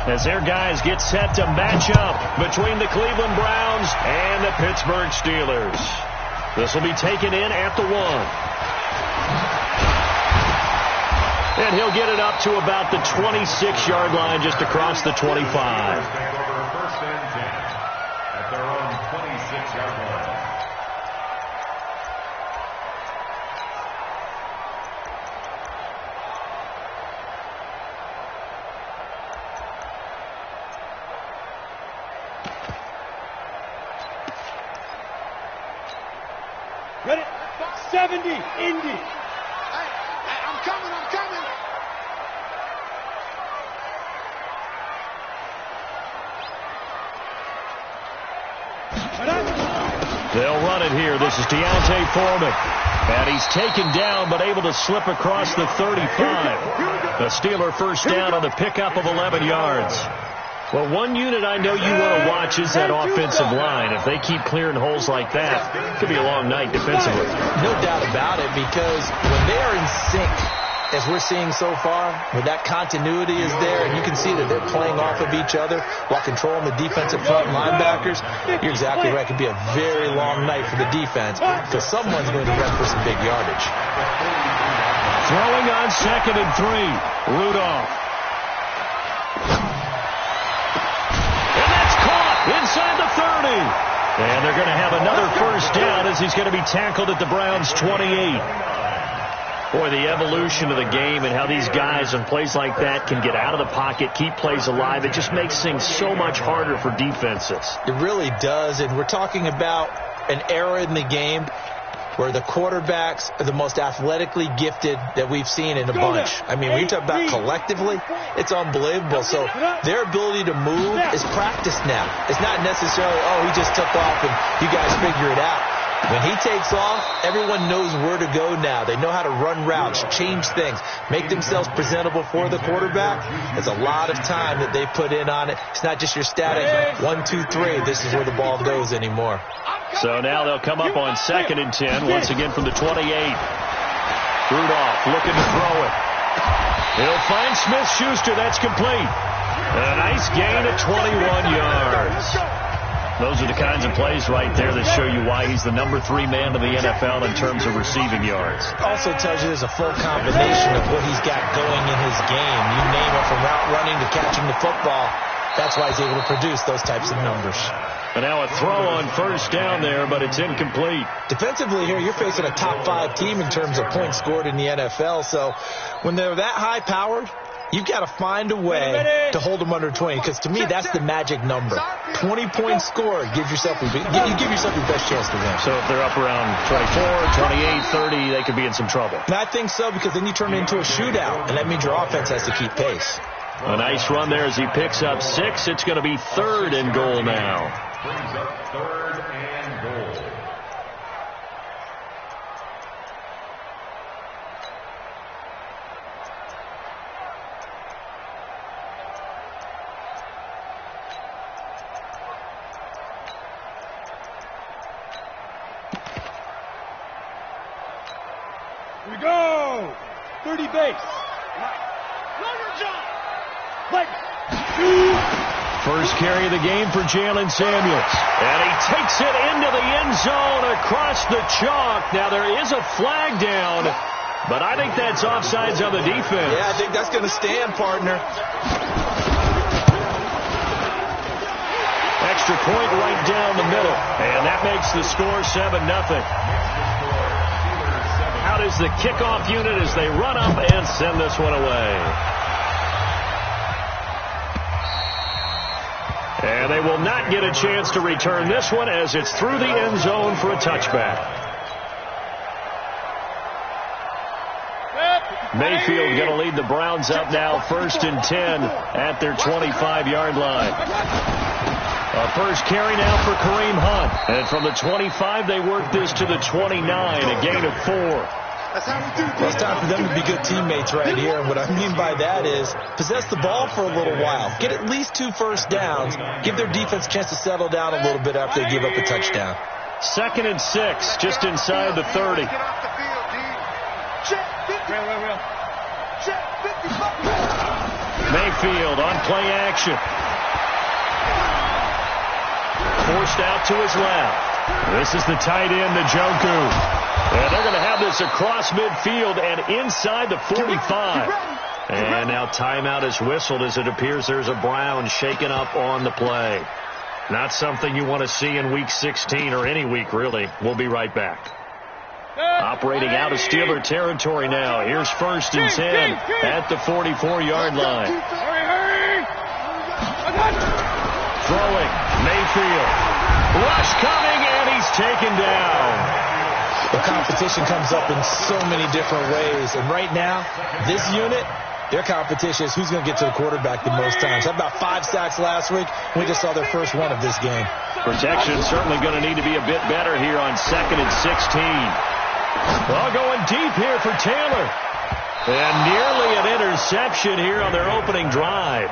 as their guys get set to match up between the Cleveland Browns and the Pittsburgh Steelers. This will be taken in at the 1. And he'll get it up to about the 26-yard line, just across the 25. First and 10 at their own 26-yard line. Ready? 70, Indy. I'm coming. They'll run it here. This is D'Onta Foreman. And he's taken down, but able to slip across the 35. The Steeler first down on the pickup of 11 yards. Well, one unit I know you want to watch is that offensive line. If they keep clearing holes like that, it could be a long night defensively. No doubt about it, because when they are in sync, as we're seeing so far, where that continuity is there, and you can see that they're playing off of each other while controlling the defensive front linebackers, you're exactly right. It could be a very long night for the defense, because someone's going to run for some big yardage. Throwing on 2nd and 3, Rudolph. And that's caught inside the 30. And they're going to have another first down as he's going to be tackled at the Browns' 28. Boy, the evolution of the game and how these guys in plays like that can get out of the pocket, keep plays alive, it just makes things so much harder for defenses. It really does, and we're talking about an era in the game where the quarterbacks are the most athletically gifted that we've seen in a bunch. I mean, when you talk about collectively, it's unbelievable. So their ability to move is practiced now. It's not necessarily, oh, he just took off and you guys figure it out. When he takes off, everyone knows where to go now. They know how to run routes, change things, make themselves presentable for the quarterback. There's a lot of time that they put in on it. It's not just your static 1, 2, 3. This is where the ball goes anymore. So now they'll come up on 2nd and 10, once again from the 28. Rudolph looking to throw it. He'll find Smith-Schuster. That's complete. A nice gain of 21 yards. Those are the kinds of plays right there that show you why he's the number 3 man in the NFL in terms of receiving yards. Also tells you there's a full combination of what he's got going in his game. You name it, from route running to catching the football. That's why he's able to produce those types of numbers. And now a throw on first down there, but it's incomplete. Defensively here, you're facing a top 5 team in terms of points scored in the NFL. So when they're that high-powered, you've got to find a way to hold them under 20, because to me, that's the magic number. 20 points scored, you give yourself your best chance to win. So if they're up around 24, 28, 30, they could be in some trouble. And I think so, because then you turn it into a shootout, and that means your offense has to keep pace. A nice run there as he picks up 6. It's going to be 3rd and goal now. Brings up 3rd and goal. Here we go. 30 base. First carry of the game for Jalen Samuels. And he takes it into the end zone across the chalk. Now there is a flag down, but I think that's offsides on the defense. Yeah, I think that's going to stand, partner. Extra point right down the middle. And that makes the score 7-0. Out is the kickoff unit as they run up and send this one away. And they will not get a chance to return this one as it's through the end zone for a touchback. Mayfield going to lead the Browns up now 1st and 10 at their 25-yard line. A first carry now for Kareem Hunt. And from the 25, they work this to the 29, a gain of 4. Well, it's time for them to be good teammates right here. And what I mean by that is possess the ball for a little while. Get at least 2 first downs. Give their defense a chance to settle down a little bit after they give up a touchdown. 2nd and 6, just inside the 30. Mayfield on play action. Forced out to his left. This is the tight end, Njoku. And they're going to have this across midfield and inside the 45. And now timeout is whistled as it appears there's a Brown shaken up on the play. Not something you want to see in Week 16 or any week, really. We'll be right back. Operating out of Steeler territory now. Here's 1st and 10 at the 44-yard line. Throwing, Mayfield. Rush coming, and he's taken down. The competition comes up in so many different ways. And right now, this unit, their competition is who's going to get to the quarterback the most times. Had about 5 sacks last week. We just saw their first one of this game. Protection certainly going to need to be a bit better here on 2nd and 16. Well, going deep here for Taylor. And nearly an interception here on their opening drive.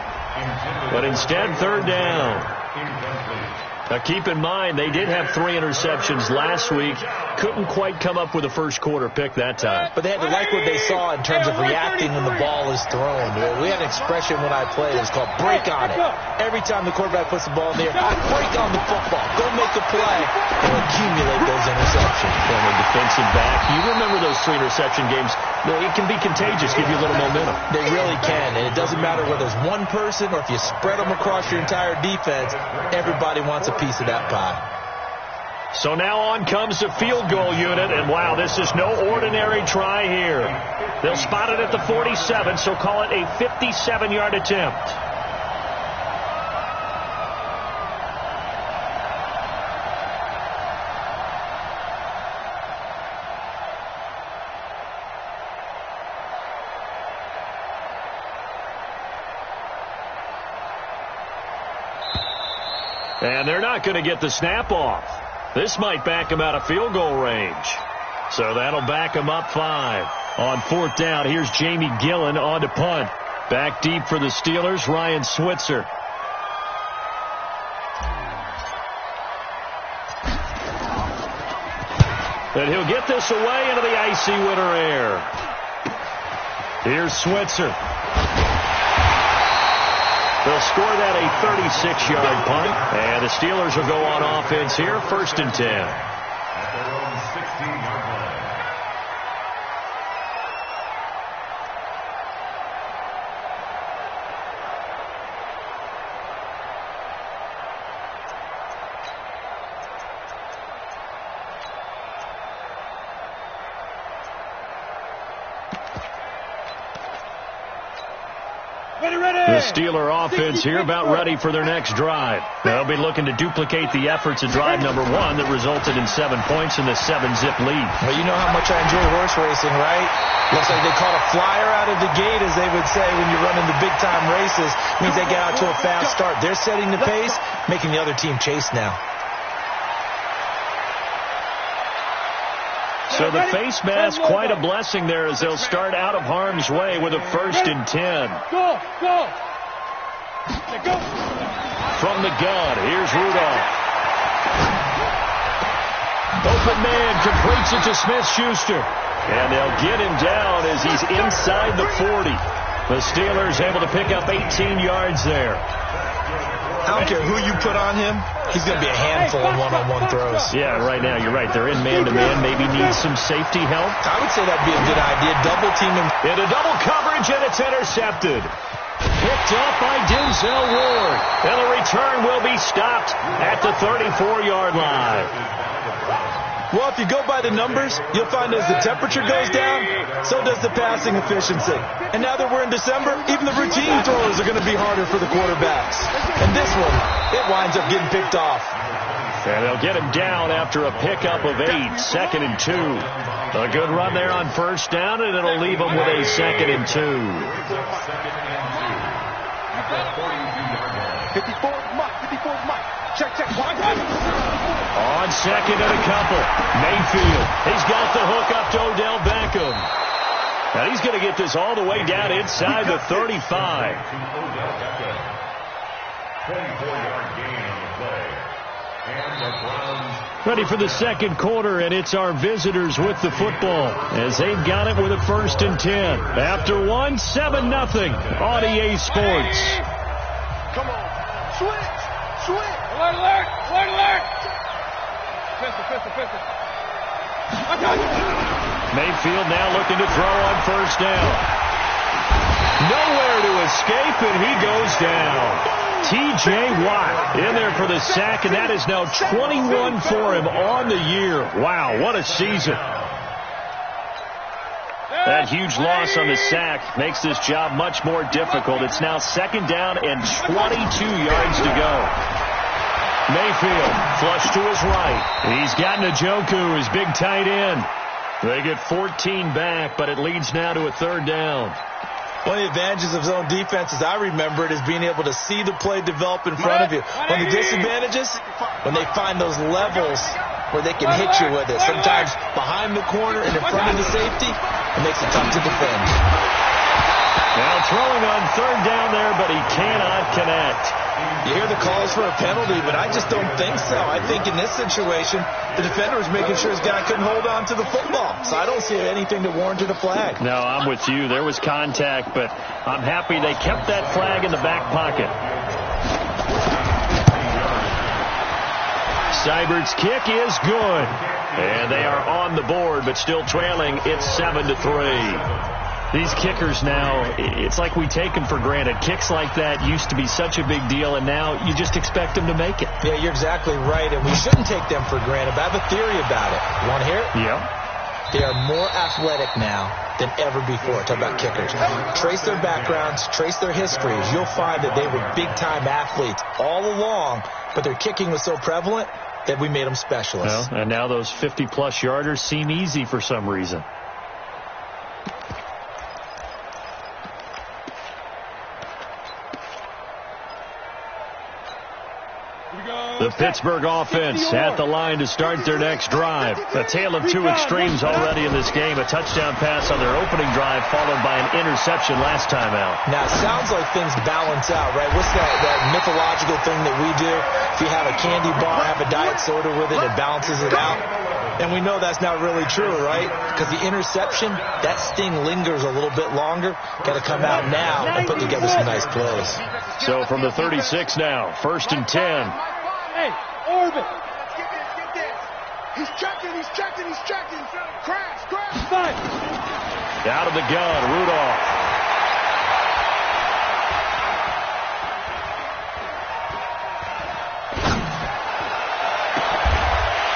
But instead, 3rd down. Now, keep in mind, they did have 3 interceptions last week. Couldn't quite come up with a first quarter pick that time. But they had to like what they saw in terms of reacting when the ball is thrown. We had an expression when I played. It was called break on it. Every time the quarterback puts the ball in the air, break on the football. Go make a play and accumulate those interceptions. From a defensive back, you remember those 3 interception games. It can be contagious, give you a little momentum. They really can, and it doesn't matter whether it's one person or if you spread them across your entire defense. Everybody wants a piece of that pie. So now on comes the field goal unit, and wow, this is no ordinary try here. They'll spot it at the 47, so call it a 57-yard attempt. And they're not going to get the snap off. This might back them out of field goal range. So that'll back them up 5. On 4th down, here's Jamie Gillen on to punt. Back deep for the Steelers, Ryan Switzer. And he'll get this away into the icy winter air. Here's Switzer. They'll score that a 36-yard punt. And the Steelers will go on offense here, 1st and 10. At their own 16-yard line. The Steeler offense here about ready for their next drive. They'll be looking to duplicate the efforts of drive number 1 that resulted in 7 points in the 7-zip lead. Well, you know how much I enjoy horse racing, right? Looks like they caught a flyer out of the gate, as they would say when you're running the big-time races. Means they get out to a fast start. They're setting the pace, making the other team chase now. So the face mask, quite a blessing there as they'll start out of harm's way with a 1st and 10. Go! From the gun, here's Rudolph. Open man completes it to Smith-Schuster. And they'll get him down as he's inside the 40. The Steelers able to pick up 18 yards there. I don't care who you put on him. He's going to be a handful in one-on-one throws. Yeah, right now, you're right. They're in man-to-man. Maybe need some safety help. I would say that'd be a good idea. Double team him. Into double coverage, and it's intercepted. Picked up by Denzel Ward. And the return will be stopped at the 34-yard line. Well, if you go by the numbers, you'll find as the temperature goes down, so does the passing efficiency. And now that we're in December, even the routine throws are going to be harder for the quarterbacks. And this one, it winds up getting picked off. And they'll get him down after a pickup of 8, 2nd and 2. A good run there on 1st down, and it'll leave them with a 2nd and 2. 54, Mike. Check. On 2nd and a couple. Mayfield. He's got the hook up to Odell Beckham. Now he's going to get this all the way down inside the 35. 24-yard gain on the play. And the Browns. Ready for the second quarter, and it's our visitors with the football as they've got it with a 1st and 10. After 1, 7-0 on EA Sports. Come on. Switch. Switch. Alert, alert, alert, alert. Pistol. Mayfield now looking to throw on 1st down. Nowhere to escape, and he goes down. T.J. Watt in there for the sack, and that is now 21 for him on the year. Wow, what a season. That huge loss on the sack makes this job much more difficult. It's now 2nd down and 22 yards to go. Mayfield flush to his right. He's got Njoku, his big tight end. They get 14 back, but it leads now to a 3rd down. One of the advantages of zone defense, as I remember it, is being able to see the play develop in front of you. One of the disadvantages, when they find those levels where they can hit you with it. Sometimes behind the corner and in front of the safety, it makes it tough to defend. Now throwing on 3rd down there, but he cannot connect. You hear the calls for a penalty, but I just don't think so. I think in this situation, the defender was making sure his guy couldn't hold on to the football. So I don't see anything that warranted a flag. No, I'm with you. There was contact, but I'm happy they kept that flag in the back pocket. Seibert's kick is good. And they are on the board, but still trailing. It's 7-3. These kickers now, it's like we take them for granted. Kicks like that used to be such a big deal, and now you just expect them to make it. Yeah, you're exactly right, and we shouldn't take them for granted. But I have a theory about it. You want to hear it? Yeah. They are more athletic now than ever before. Talk about kickers. Trace their backgrounds, trace their histories. You'll find that they were big-time athletes all along, but their kicking was so prevalent that we made them specialists. Well, and now those 50-plus yarders seem easy for some reason. The Pittsburgh offense at the line to start their next drive. A tale of 2 extremes already in this game. A touchdown pass on their opening drive followed by an interception last time out. Now, it sounds like things balance out, right? What's that mythological thing that we do? If you have a candy bar, have a diet soda with it, it balances it out. And we know that's not really true, right? Because the interception, that sting lingers a little bit longer. Got to come out now and put together some nice plays. So from the 36 now, 1st and 10. Hey, Orbit. Get this. He's checking. Crash. Out of the gun, Rudolph.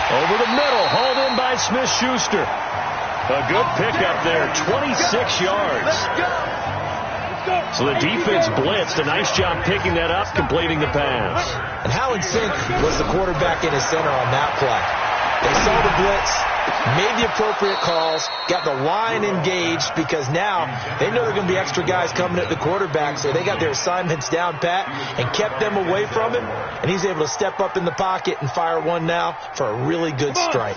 Over the middle, hauled in by Smith-Schuster. A good pickup there, 26 yards. So the defense blitzed. A nice job picking that up, completing the pass. And how in sync was the quarterback in his center on that play? They saw the blitz, made the appropriate calls, got the line engaged because now they know there are going to be extra guys coming at the quarterback, so they got their assignments down pat and kept them away from him, and he's able to step up in the pocket and fire one now for a really good strike.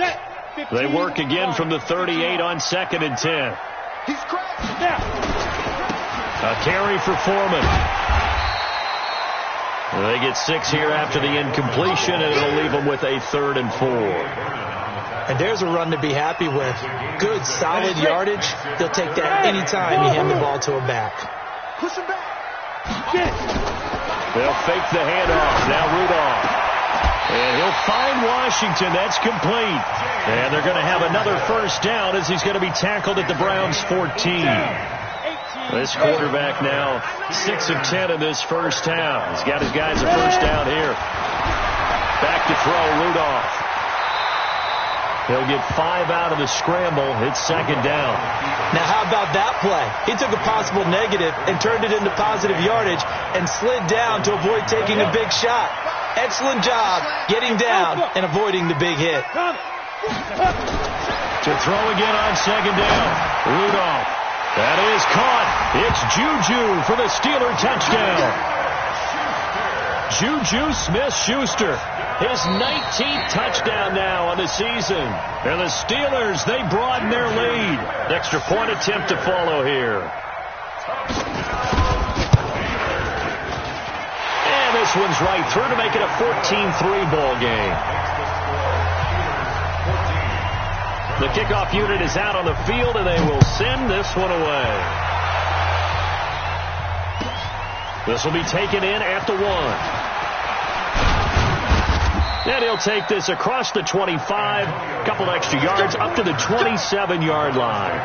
They work again from the 38 on 2nd and 10. He's crashing. A carry for Foreman. They get 6 here after the incompletion, and it'll leave them with a 3rd and 4. And there's a run to be happy with. Good, solid yardage. They'll take that anytime you hand the ball to a back. Push him back. They'll fake the handoff. Now Rudolph. And he'll find Washington. That's complete. And they're going to have another 1st down as he's going to be tackled at the Browns' 14. This quarterback now 6 of 10 in this first half. He's got his guys a 1st down here. Back to throw, Rudolph. He'll get 5 out of the scramble. It's 2nd down. Now, how about that play? He took a possible negative and turned it into positive yardage and slid down to avoid taking a big shot. Excellent job getting down and avoiding the big hit. To throw again on 2nd down. Rudolph. That is caught. It's Juju for the Steeler touchdown. Juju Smith-Schuster, his 19th touchdown now on the season. And the Steelers, they broaden their lead. Extra point attempt to follow here. And the this one's right through to make it a 14-3 ball game. The kickoff unit is out on the field, and they will send this one away. This will be taken in at the 1. And he'll take this across the 25, a couple extra yards, up to the 27-yard line.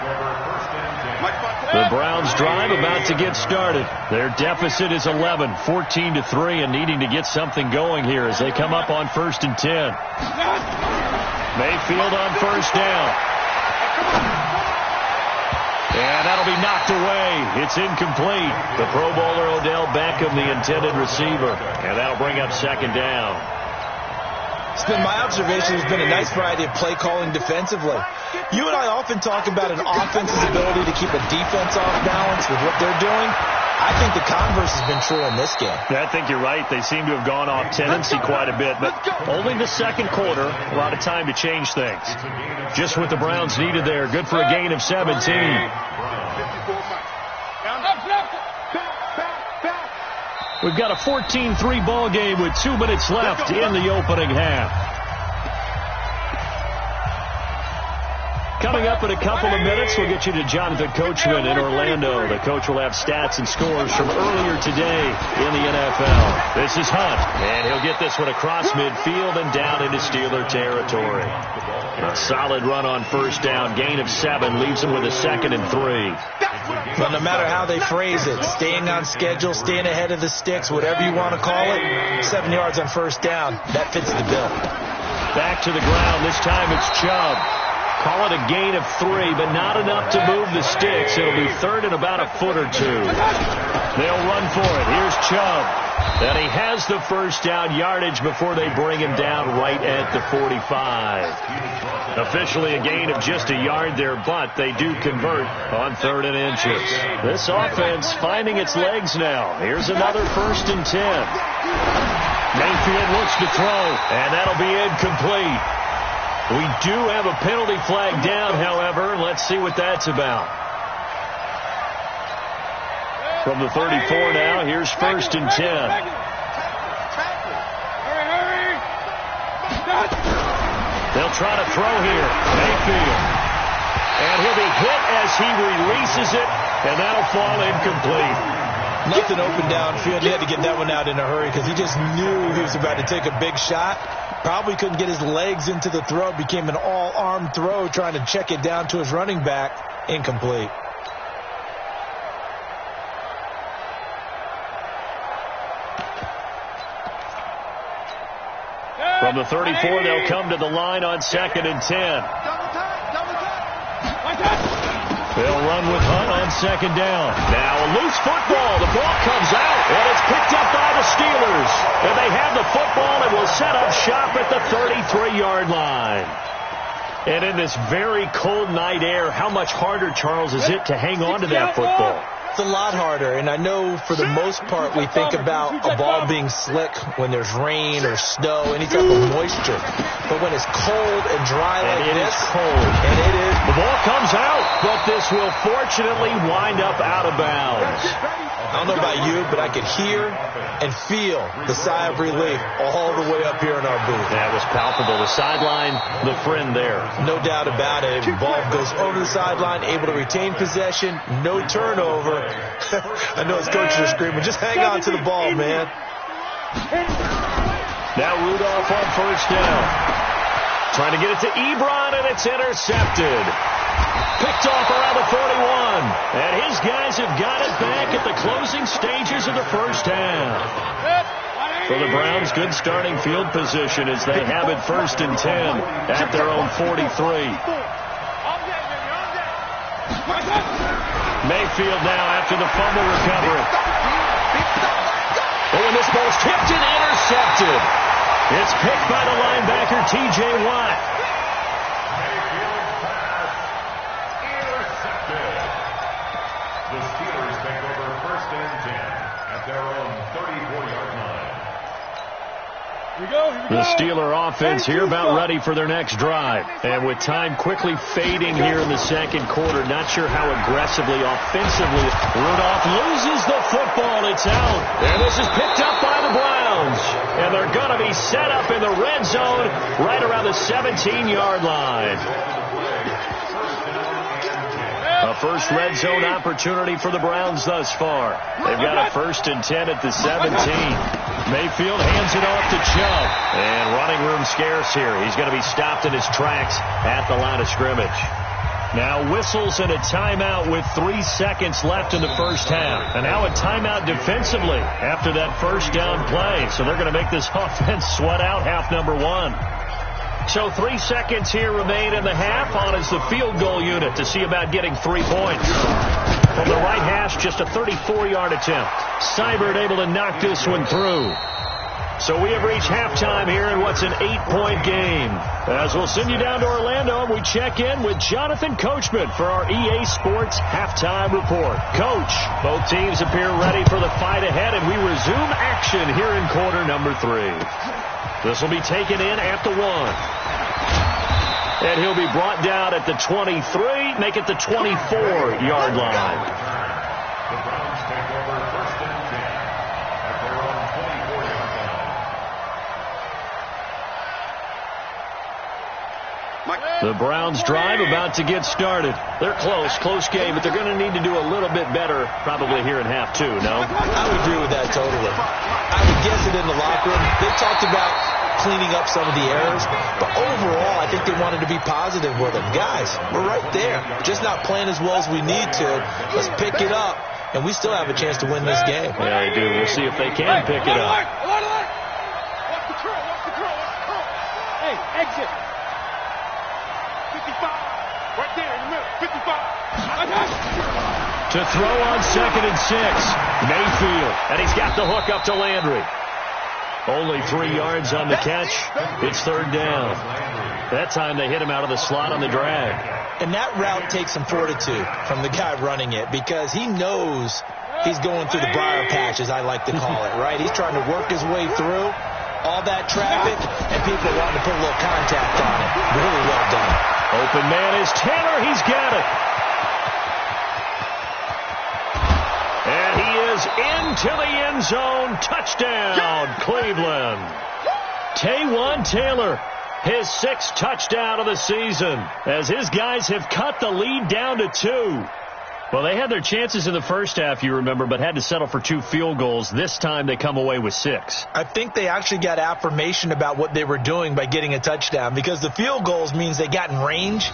The Browns drive about to get started. Their deficit is 11, 14-3, and needing to get something going here as they come up on 1st and 10. Mayfield on 1st down. And that'll be knocked away. It's incomplete. The Pro Bowler Odell Beckham, the intended receiver. And that'll bring up 2nd down. It's been my observation. There's been a nice variety of play calling defensively. You and I often talk about an offense's ability to keep a defense off balance with what they're doing. I think the converse has been true in this game. Yeah, I think you're right. They seem to have gone off tendency quite a bit, but only the second quarter, a lot of time to change things. Just what the Browns needed there. Good for a gain of 17. We've got a 14-3 ball game with 2 minutes left in the opening half. Coming up in a couple of minutes, we'll get you to Jonathan Coachman in Orlando. The coach will have stats and scores from earlier today in the NFL. This is Hunt, and he'll get this one across midfield and down into Steeler territory. A solid run on 1st down, gain of 7, leaves him with a 2nd and 3. But no matter how they phrase it, staying on schedule, staying ahead of the sticks, whatever you want to call it, 7 yards on 1st down, that fits the bill. Back to the ground, this time it's Chubb. Call it a gain of 3, but not enough to move the sticks. It'll be 3rd and about a foot or 2. They'll run for it. Here's Chubb. And he has the 1st down yardage before they bring him down right at the 45. Officially a gain of just a yard there, but they do convert on 3rd and inches. This offense finding its legs now. Here's another 1st and 10. Mayfield looks to throw, and that'll be incomplete. We do have a penalty flag down, however. Let's see what that's about. From the 34 now, here's 1st and 10. They'll try to throw here. Mayfield. And he'll be hit as he releases it, and that'll fall incomplete. Nothing open downfield. He had to get that one out in a hurry because he just knew he was about to take a big shot. Probably couldn't get his legs into the throw. Became an all-arm throw trying to check it down to his running back. Incomplete. From the 34, they'll come to the line on 2nd and 10. They'll run with Hunt on 2nd down. Now a loose football. The ball comes out, and it's picked up by the Steelers. And they have the football and will set up shop at the 33-yard line. And in this very cold night air, how much harder, Charles, is it to hang on to that football? It's a lot harder, and I know for the most part we think about a ball being slick when there's rain or snow, any type of moisture. But when it's cold and dry like this, it is cold. And it is. The ball comes out, but this will fortunately wind up out of bounds. I don't know about you, but I could hear and feel the sigh of relief all the way up here in our booth. That was palpable. The sideline, the friend there. No doubt about it. The ball goes over the sideline, able to retain possession, no turnover. I know his coaches are screaming, just hang on to the ball, man. Now Rudolph on 1st down. Trying to get it to Ebron, and it's intercepted. Picked off around the 41. And his guys have got it back at the closing stages of the 1st half. For the Browns, good starting field position as they have it 1st and 10 at their own 43. Mayfield now after the fumble recovery. Oh, and this ball's tipped and intercepted. It's picked by the linebacker, T.J. Watt. The Steelers take over 1st and 10 at their own 34-yard line. The Steeler offense here about ready for their next drive. And with time quickly fading here in the second quarter, not sure how aggressively, offensively. Rudolph loses the football. It's out. And this is picked up by the Browns. set up in the red zone right around the 17-yard line. A first red zone opportunity for the Browns thus far. They've got a 1st and 10 at the 17. Mayfield hands it off to Chubb. And running room scarce here. He's going to be stopped in his tracks at the line of scrimmage. Now whistles and a timeout with 3 seconds left in the first half. And now a timeout defensively after that first down play. So they're going to make this offense sweat out half number 1. So 3 seconds here remain in the half. On is the field goal unit to see about getting 3 points. From the right hash, just a 34-yard attempt. Seibert able to knock this one through. So we have reached halftime here in what's an 8-point game. As we'll send you down to Orlando, and we check in with Jonathan Coachman for our EA Sports Halftime Report. Coach, both teams appear ready for the fight ahead, and we resume action here in quarter number 3. This will be taken in at the 1. And he'll be brought down at the 23, make it the 24-yard line. The Browns take over 1st and 10 at their own 24-yard line. The Browns drive about to get started. They're close game, but they're going to need to do a little bit better probably here in half 2, no? I would agree with that totally. I would guess it in the locker room. They talked about cleaning up some of the errors, but overall, I think they wanted to be positive with them. Guys, we're right there. Just not playing as well as we need to. Let's pick it up, and we still have a chance to win this game. Yeah, they do. We'll see if they can pick it up. Watch the curl. Hey, exit. 55. Right there in the middle. 55. To throw on 2nd and 6. Mayfield, and he's got the hook up to Landry. Only 3 yards on the catch. It's 3rd down. That time they hit him out of the slot on the drag. And that route takes some fortitude from the guy running it because he knows he's going through the briar patch, as I like to call it, right? He's trying to work his way through all that traffic, and people wanting to put a little contact on it. Really well done. Open man is Taylor. He's got it. And he is into the end zone. Touchdown, Cleveland. Taywan Taylor, his 6th touchdown of the season, as his guys have cut the lead down to 2. Well, they had their chances in the first half, you remember, but had to settle for 2 field goals. This time they come away with 6. I think they actually got affirmation about what they were doing by getting a touchdown, because the field goals means they got in range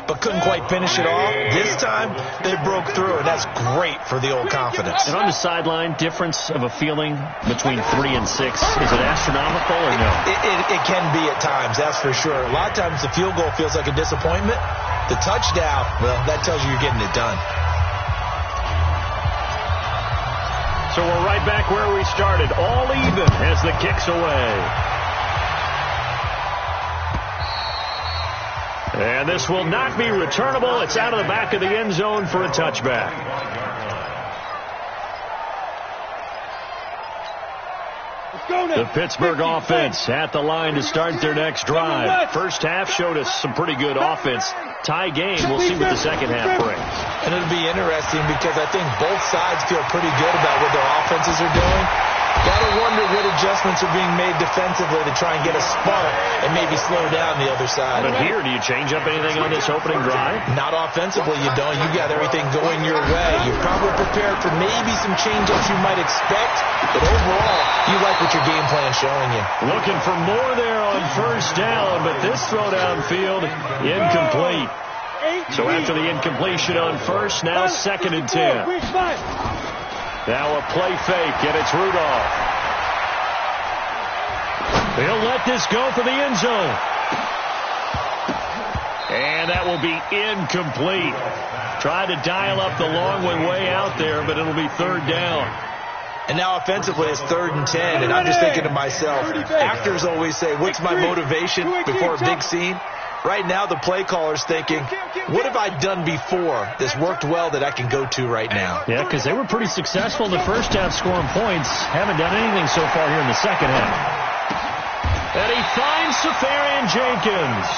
but couldn't quite finish it off. This time, they broke through, and that's great for the old confidence. And on the sideline, difference of a feeling between 3 and 6, is it astronomical or no? It can be at times, that's for sure. A lot of times the field goal feels like a disappointment. The touchdown, well, that tells you you're getting it done. So we're right back where we started, all even as the kick's away. And this will not be returnable. It's out of the back of the end zone for a touchback. The Pittsburgh offense at the line to start their next drive. First half showed us some pretty good offense. Tie game. We'll see what the second half brings. And it'll be interesting because I think both sides feel pretty good about what their offenses are doing. Gotta wonder what adjustments are being made defensively to try and get a spark and maybe slow down the other side. But here, do you change up anything on this opening drive? Not offensively, you don't. You got everything going your way. You're probably prepared for maybe some change-ups you might expect, but overall, you like what your game plan's showing you. Looking for more there on first down, but this throw downfield, incomplete. So after the incompletion on first, now 2nd and 10. Now a play fake, and it's Rudolph. He'll let this go for the end zone. And that will be incomplete. Tried to dial up the long one way out there, but it'll be 3rd down. And now offensively it's 3rd and 10, and I'm just thinking to myself, actors always say, what's my motivation before a big scene? Right now, the play caller's thinking, what have I done before that's worked well that I can go to right now? Yeah, because they were pretty successful in the first half scoring points. Haven't done anything so far here in the second half. And he finds Safarian Jenkins.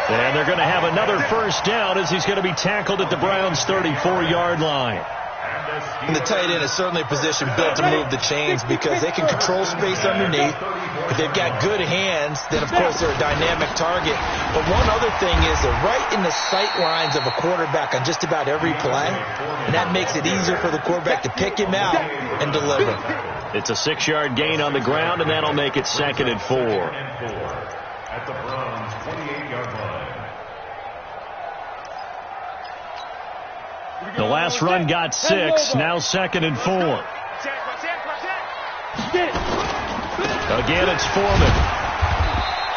And they're going to have another first down as he's going to be tackled at the Browns' 34-yard line. And the tight end is certainly a position built to move the chains because they can control space underneath. If they've got good hands, then, of course, they're a dynamic target. But one other thing is they're right in the sight lines of a quarterback on just about every play, and that makes it easier for the quarterback to pick him out and deliver. It's a 6-yard gain on the ground, and that'll make it 2nd and 4. At the Browns' 28-yard line. The last run got 6. Now 2nd and 4. Again, it's Foreman.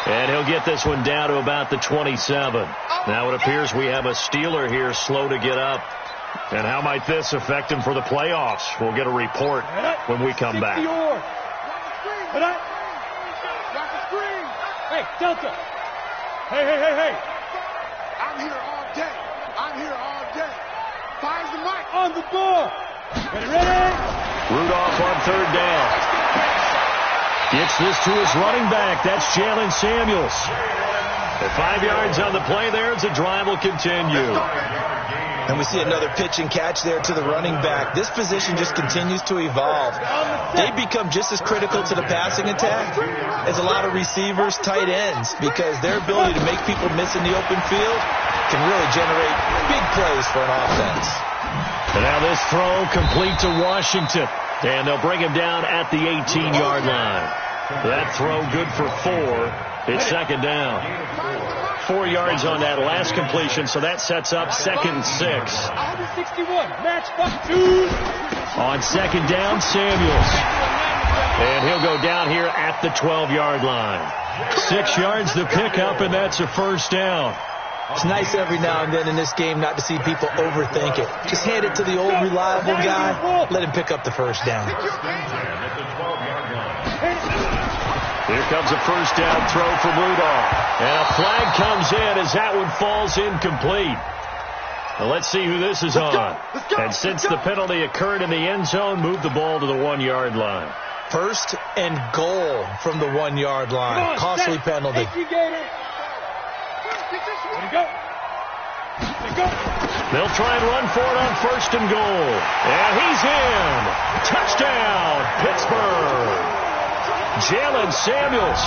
And he'll get this one down to about the 27. Now it appears we have a Steeler here slow to get up. And how might this affect him for the playoffs? We'll get a report when we come back. Hey, Delta. Hey. I'm here all day. Fires the mic. On the ball. Ready? Rudolph on 3rd down. Gets this to his running back. That's Jalen Samuels. At 5 yards on the play there as the drive will continue. And we see another pitch and catch there to the running back. This position just continues to evolve. They become just as critical to the passing attack as a lot of receivers, tight ends, because their ability to make people miss in the open field can really generate big plays for an offense. And now this throw complete to Washington. And they'll bring him down at the 18-yard line. That throw good for 4. It's 2nd down. 4 yards on that last completion, so that sets up 2nd and 6. 161. Match buck 2. On 2nd down, Samuels. And he'll go down here at the 12-yard line. 6 yards to pick up, and that's a 1st down. It's nice every now and then in this game not to see people overthink it. Just hand it to the old reliable guy. Let him pick up the 1st down. Here comes a 1st down throw from Rudolph. And a flag comes in as that one falls incomplete. Well, let's see who this is on. And since the penalty occurred in the end zone, move the ball to the 1-yard line. 1st and goal from the 1-yard line. Costly penalty. They'll try and run for it on 1st and goal. And he's in. Touchdown, Pittsburgh. Jalen Samuels,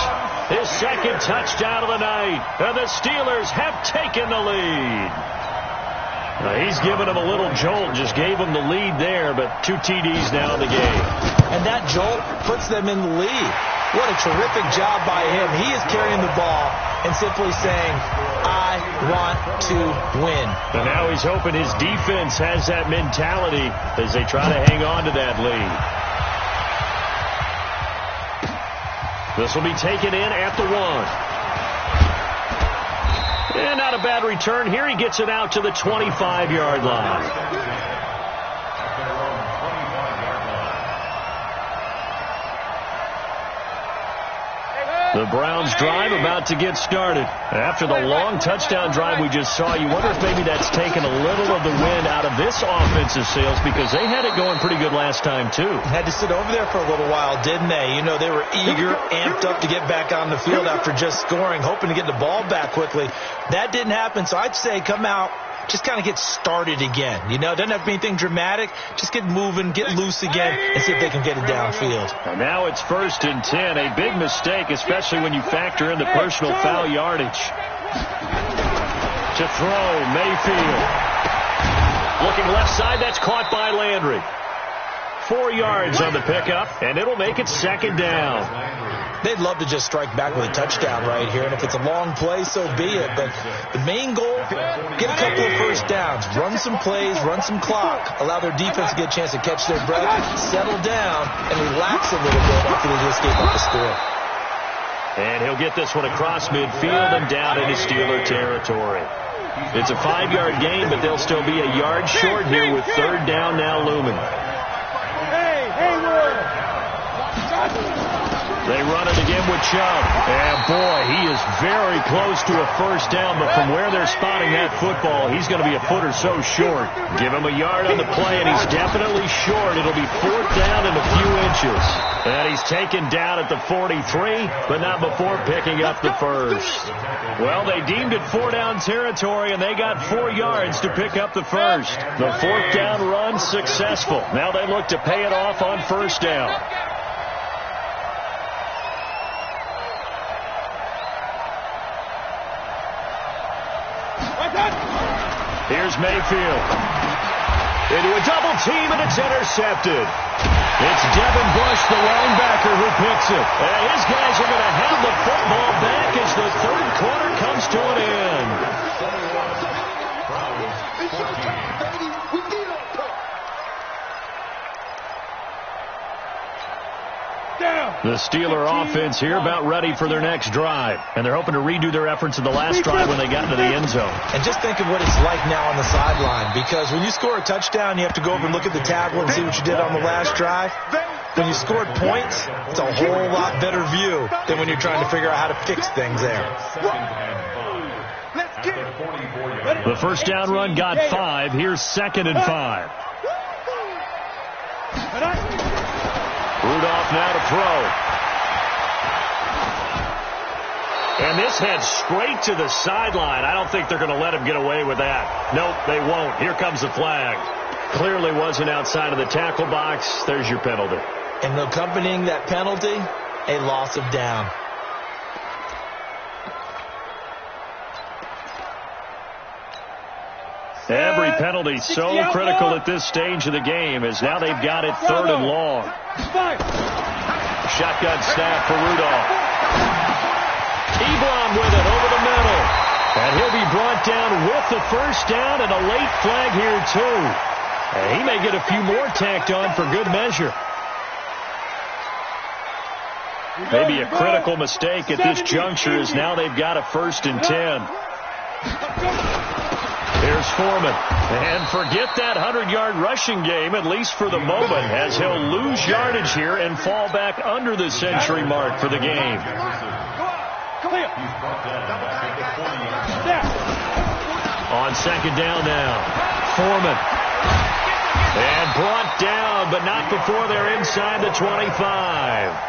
his 2nd touchdown of the night. And the Steelers have taken the lead. Now he's given them a little jolt, just gave them the lead there, but 2 TDs now in the game. And that jolt puts them in the lead. What a terrific job by him. He is carrying the ball and simply saying, I want to win. And now he's hoping his defense has that mentality as they try to hang on to that lead. This will be taken in at the 1. And not a bad return here. He gets it out to the 25-yard line. The Browns drive about to get started. After the long touchdown drive we just saw, you wonder if maybe that's taken a little of the wind out of this offensive sails because they had it going pretty good last time, too. Had to sit over there for a little while, didn't they? You know, they were eager, amped up to get back on the field after just scoring, hoping to get the ball back quickly. That didn't happen, so I'd say come out, just kind of get started again. You know, doesn't have to be anything dramatic. Just get moving, get loose again, and see if they can get it downfield. And now it's 1st and 10. A big mistake, especially when you factor in the personal foul yardage. To throw, Mayfield. Looking left side, that's caught by Landry. 4 yards on the pickup, and it'll make it 2nd down. They'd love to just strike back with a touchdown right here, and if it's a long play, so be it. But the main goal, get a couple of 1st downs, run some plays, run some clock, allow their defense to get a chance to catch their breath, settle down, and relax a little bit after they just gave up the score. And he'll get this one across midfield and down into Steeler territory. It's a 5-yard gain, but they'll still be a yard short here with 3rd down now looming. Hey, Hayward! They run it again with Chubb. And, boy, he is very close to a first down, but from where they're spotting that football, he's going to be a foot or so short. Give him a yard on the play, and he's definitely short. It'll be 4th down and a few inches. And he's taken down at the 43, but not before picking up the first. Well, they deemed it 4-down territory, and they got 4 yards to pick up the first. The 4th down run successful. Now they look to pay it off on first down. Here's Mayfield. Into a double team, and it's intercepted. It's Devin Bush, the linebacker, who picks it. And his guys are going to have the football back as the 3rd quarter comes to an end. The Steeler offense here about ready for their next drive. And they're hoping to redo their efforts in the last drive when they got into the end zone. And just think of what it's like now on the sideline. Because when you score a touchdown, you have to go over and look at the tablet and see what you did on the last drive. When you scored points, it's a whole lot better view than when you're trying to figure out how to fix things there. The first down run got 5. Here's 2nd and 5. Rudolph now to throw. And this heads straight to the sideline. I don't think they're going to let him get away with that. Nope, they won't. Here comes the flag. Clearly wasn't outside of the tackle box. There's your penalty. And accompanying that penalty, a loss of down. Every penalty so critical at this stage of the game as now they've got it 3rd and long. Shotgun snap for Rudolph. Ebron with it over the middle. And he'll be brought down with the first down and a late flag here too. And he may get a few more tacked on for good measure. Maybe a critical mistake at this juncture as now they've got a 1st and 10. Here's Foreman. And forget that 100-yard rushing game, at least for the moment, as he'll lose yardage here and fall back under the century mark for the game. On 2nd down now, Foreman. And brought down, but not before they're inside the 25.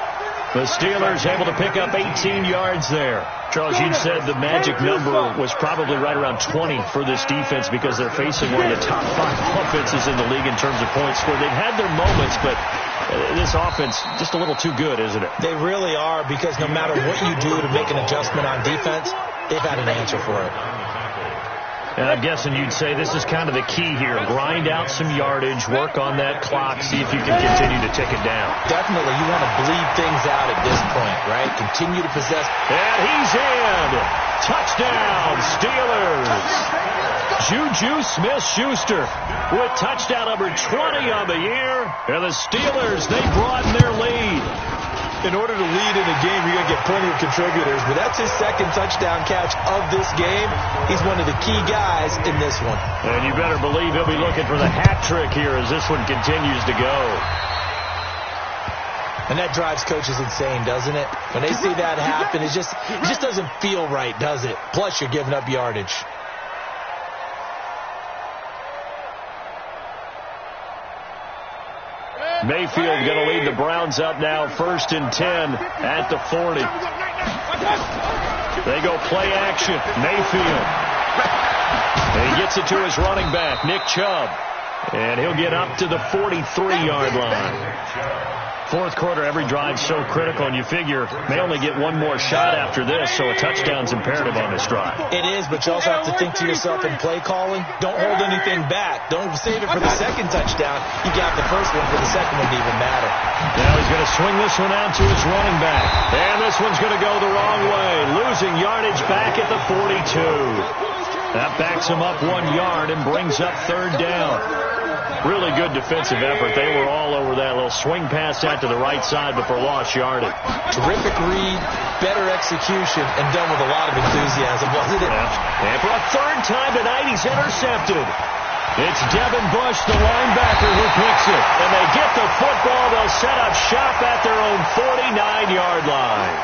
The Steelers able to pick up 18 yards there. Charles, you said the magic number was probably right around 20 for this defense because they're facing one of the top 5 offenses in the league in terms of points scored. They've had their moments, but this offense just a little too good, isn't it? They really are, because no matter what you do to make an adjustment on defense, they've had an answer for it. And I'm guessing you'd say this is kind of the key here. Grind out some yardage, work on that clock, see if you can continue to tick it down. Definitely. You want to bleed things out at this point, right? Continue to possess. And he's in. Touchdown, Steelers. Juju Smith-Schuster with touchdown number 20 on the year. And the Steelers, they broaden their lead. In order to lead in a game, you're going to get plenty of contributors, but that's his 2nd touchdown catch of this game. He's one of the key guys in this one. And you better believe he'll be looking for the hat trick here as this one continues to go. And that drives coaches insane, doesn't it? When they see that happen, it just doesn't feel right, does it? Plus, you're giving up yardage. Mayfield going to lead the Browns up now, 1st and 10 at the 40. They go play action. Mayfield. And he gets it to his running back, Nick Chubb. And he'll get up to the 43-yard line. 4th quarter, every drive so critical, and you figure may only get one more shot after this, so a touchdown's imperative on this drive. It is, but you also have to think to yourself in play calling, don't hold anything back. Don't save it for the 2nd touchdown. You got the 1st one for the 2nd one to even matter. Now he's going to swing this one out to his running back. And this one's going to go the wrong way, losing yardage back at the 42. That backs him up 1 yard and brings up 3rd down. Really good defensive effort. They were all over that little swing pass out to the right side before lost yardage. Terrific read, better execution, and done with a lot of enthusiasm, wasn't it? Yeah. And for a 3rd time tonight, he's intercepted. It's Devin Bush, the linebacker, who picks it. And they get the football. They'll set up shop at their own 49-yard line.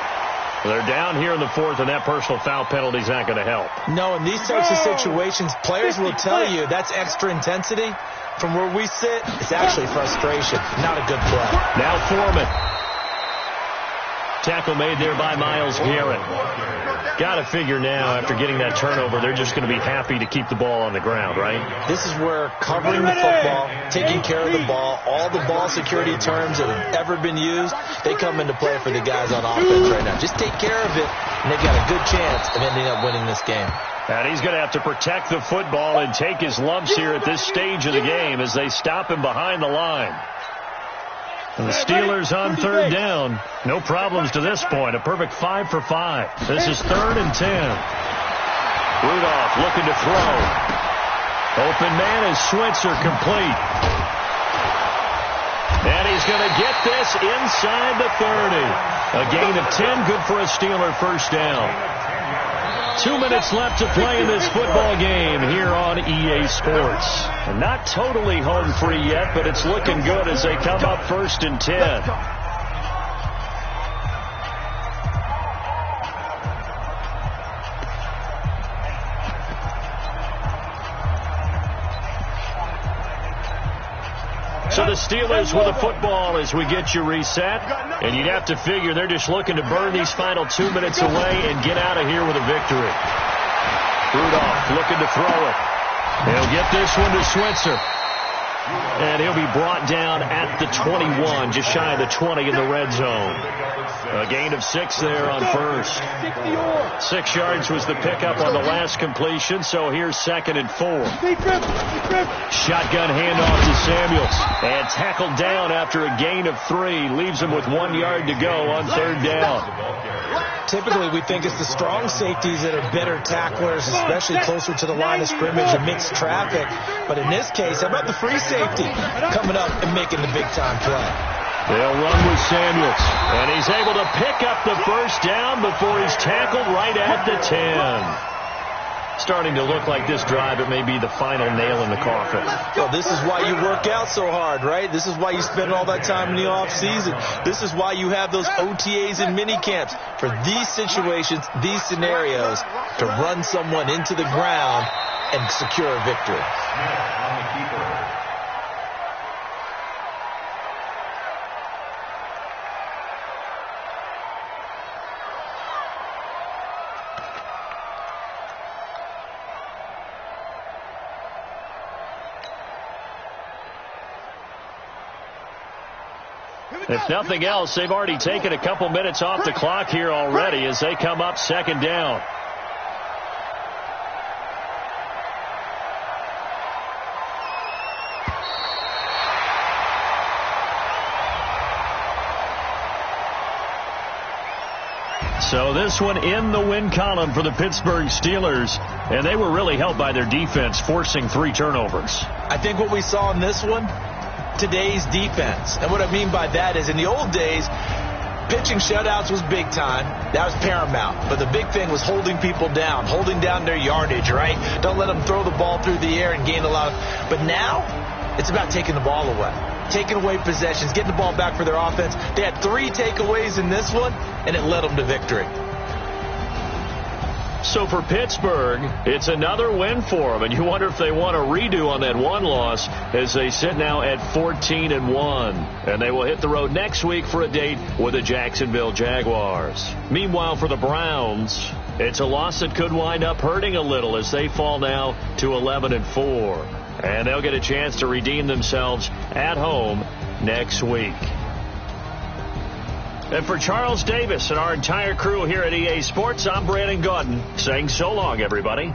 They're down here in the fourth, and that personal foul penalty is not going to help. No, in these types of situations, players will tell you that's extra intensity. From where we sit, it's actually frustration, not a good play. Now Foreman. Tackle made there by Myles Garrett. Got to figure now, after getting that turnover, they're just going to be happy to keep the ball on the ground, right? This is where covering the football, taking care of the ball, all the ball security terms that have ever been used, they come into play for the guys on offense right now. Just take care of it, and they've got a good chance of ending up winning this game. And he's going to have to protect the football and take his lumps here at this stage of the game as they stop him behind the line. And the Steelers on third down. No problems to this point. A perfect 5 for 5. This is 3rd and 10. Rudolph looking to throw. Open man is Switzer, complete. And he's going to get this inside the 30. A gain of 10, good for a Steeler first down. 2 minutes left to play in this football game here on EA Sports. And not totally home free yet, but it's looking good as they come up 1st and 10. So the Steelers with the football as we get you reset. And you'd have to figure they're just looking to burn these final 2 minutes away and get out of here with a victory. Rudolph looking to throw it. He'll get this one to Switzer. And he'll be brought down at the 21, just shy of the 20 in the red zone. A gain of 6 there on first. 6 yards was the pickup on the last completion, so here's 2nd and 4. Shotgun handoff to Samuels. And tackled down after a gain of 3. Leaves him with 1 yard to go on 3rd down. Typically, we think it's the strong safeties that are better tacklers, especially closer to the line of scrimmage amidst traffic. But in this case, how about the free safety coming up and making the big-time play? They'll run with Samuels. And he's able to pick up the first down before he's tackled right at the 10. Starting to look like this drive, it may be the final nail in the coffin. Well, this is why you work out so hard, right? This is why you spend all that time in the offseason. This is why you have those OTAs and mini camps. For these situations, these scenarios, to run someone into the ground and secure a victory. If nothing else, they've already taken a couple minutes off the clock here already as they come up 2nd down. So this one in the win column for the Pittsburgh Steelers, and they were really helped by their defense, forcing 3 turnovers. I think what we saw in this one, today's defense. And what I mean by that is in the old days, pitching shutouts was big time. That was paramount. But the big thing was holding people down, holding down their yardage, right? Don't let them throw the ball through the air and gain a lot of... But now, it's about taking the ball away. Taking away possessions, getting the ball back for their offense. They had 3 takeaways in this one, and it led them to victory. So for Pittsburgh, it's another win for them, and you wonder if they want a redo on that one loss as they sit now at 14-1. And they will hit the road next week for a date with the Jacksonville Jaguars. Meanwhile, for the Browns, it's a loss that could wind up hurting a little as they fall now to 11-4. And they'll get a chance to redeem themselves at home next week. And for Charles Davis and our entire crew here at EA Sports, I'm Brandon Gaudin saying so long, everybody.